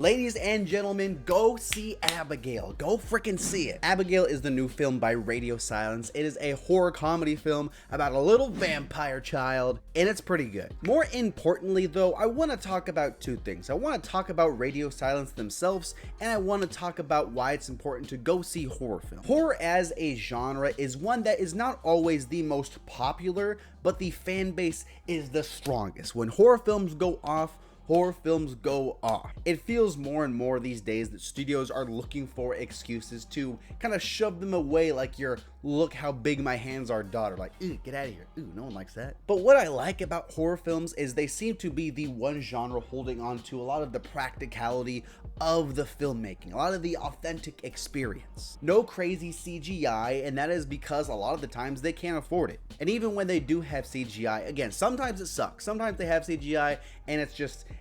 Ladies and gentlemen, go see Abigail. Go freaking see it. Abigail is the new film by Radio Silence. It is a horror comedy film about a little vampire child, and it's pretty good. More importantly though, I want to talk about two things. I want to talk about Radio Silence themselves, and I want to talk about why it's important to go see horror films. Horror as a genre is one that is not always the most popular, but the fan base is the strongest. When horror films go off, horror films go off. It feels more and more these days that studios are looking for excuses to kind of shove them away, like your look how big my hands are daughter, like, ooh, get out of here, ooh, no one likes that. But what I like about horror films is they seem to be the one genre holding on to a lot of the practicality of the filmmaking, a lot of the authentic experience. No crazy CGI, and that is because a lot of the times they can't afford it. And even when they do have CGI, again, sometimes it sucks. Sometimes they have CGI and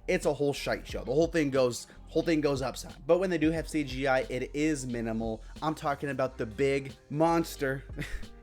it's a whole shite show. The whole thing goes upside. But when they do have CGI, it is minimal. I'm talking about the big monster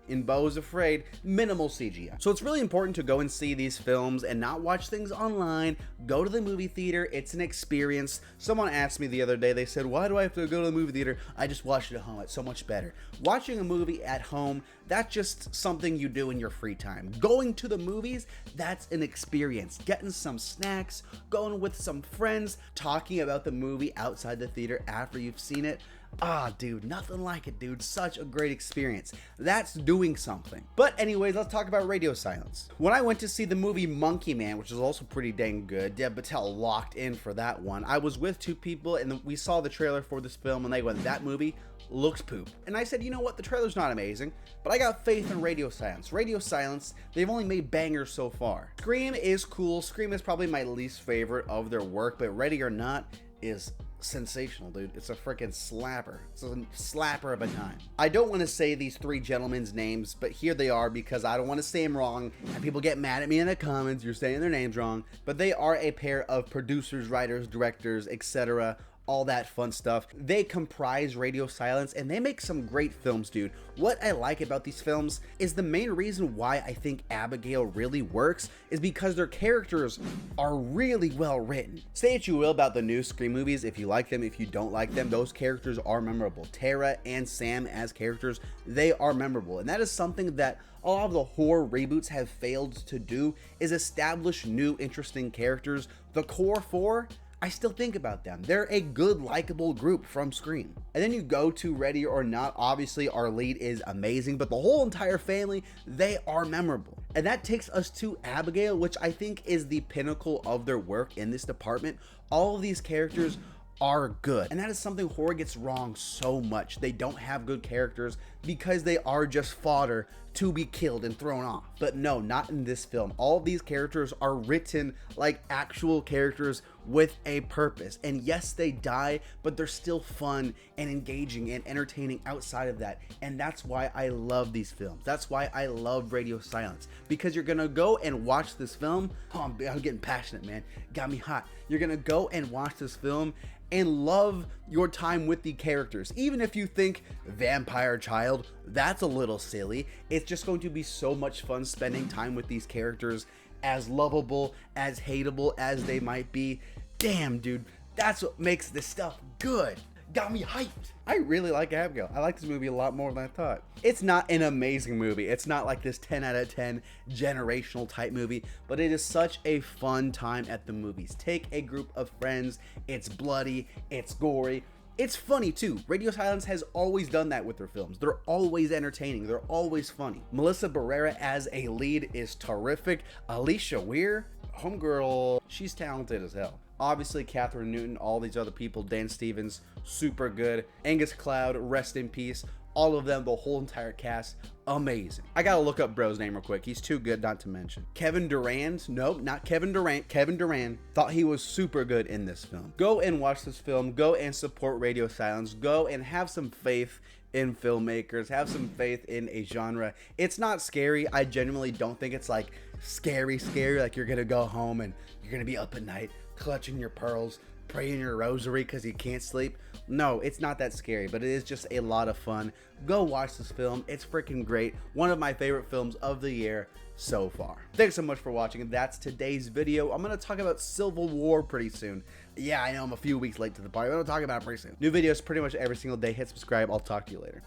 in Beau's Afraid, minimal CGI. So it's really important to go and see these films and not watch things online. Go to the movie theater. It's an experience. Someone asked me the other day, they said, why do I have to go to the movie theater? I just watch it at home. It's so much better. Watching a movie at home, that's just something you do in your free time. Going to the movies, that's an experience. Getting some snacks, going with some friends, talking about the movie outside the theater after you've seen it. Ah, dude, nothing like it, dude. Such a great experience. That's doing something. But anyways, let's talk about Radio Silence. When I went to see the movie Monkey Man, which is also pretty dang good, Deb Patel locked in for that one. I was with two people and we saw the trailer for this film and they went, that movie looks poop. And I said, you know what? The trailer's not amazing, but I got faith in Radio Silence. Radio Silence, they've only made bangers so far. Scream is cool. Scream is probably my least favorite of their work, but Ready or Not is sensational, dude. It's a freaking slapper. It's a slapper of a time. I don't want to say these three gentlemen's names, but here they are because I don't want to say them wrong and people get mad at me in the comments. You're saying their names wrong, but they are a pair of producers, writers, directors, etc., all that fun stuff. They comprise Radio Silence and they make some great films, dude. What I like about these films is the main reason why I think Abigail really works is because their characters are really well written. Say what you will about the new Scream movies, if you like them, if you don't like them, those characters are memorable. Tara and Sam as characters, they are memorable. And that is something that a lot of the horror reboots have failed to do, is establish new interesting characters. The core four, I still think about them. They're a good, likable group from Scream. And then you go to Ready or Not. Obviously, our lead is amazing, but the whole entire family, they are memorable. And that takes us to Abigail, which I think is the pinnacle of their work in this department. All of these characters are good, and that is something horror gets wrong so much. They don't have good characters because they are just fodder to be killed and thrown off. But no, not in this film. All of these characters are written like actual characters with a purpose, and yes, they die, but they're still fun and engaging and entertaining outside of that. And that's why I love these films. That's why I love Radio Silence, because you're gonna go and watch this film. Oh, I'm getting passionate, man. Got me hot. You're gonna go and watch this film and love your time with the characters. Even if you think vampire child, that's a little silly, it's just going to be so much fun spending time with these characters, as lovable, as hateable as they might be. Damn, dude, that's what makes this stuff good. Got me hyped. I really like Abigail. I like this movie a lot more than I thought. It's not an amazing movie. It's not like this 10 out of 10 generational type movie, but it is such a fun time at the movies. Take a group of friends. It's bloody. It's gory. It's funny too. Radio Silence has always done that with their films. They're always entertaining. They're always funny. Melissa Barrera as a lead is terrific. Alicia Weir, homegirl, she's talented as hell. Obviously, Catherine Newton, all these other people, Dan Stevens, super good. Angus Cloud, rest in peace. All of them, the whole entire cast, amazing. I gotta look up bro's name real quick. He's too good not to mention. Kevin Durand, nope, not Kevin Durant. Kevin Durand, thought he was super good in this film. Go and watch this film. Go and support Radio Silence. Go and have some faith in filmmakers. Have some faith in a genre. It's not scary. I genuinely don't think it's like scary, like you're gonna go home and you're gonna be up at night clutching your pearls, praying your rosary because you can't sleep. No, it's not that scary, but it is just a lot of fun. Go watch this film. It's freaking great. One of my favorite films of the year so far. Thanks so much for watching. That's today's video. I'm going to talk about Civil War pretty soon. Yeah, I know I'm a few weeks late to the party, but I'm talking about it pretty soon. New videos pretty much every single day. Hit subscribe. I'll talk to you later.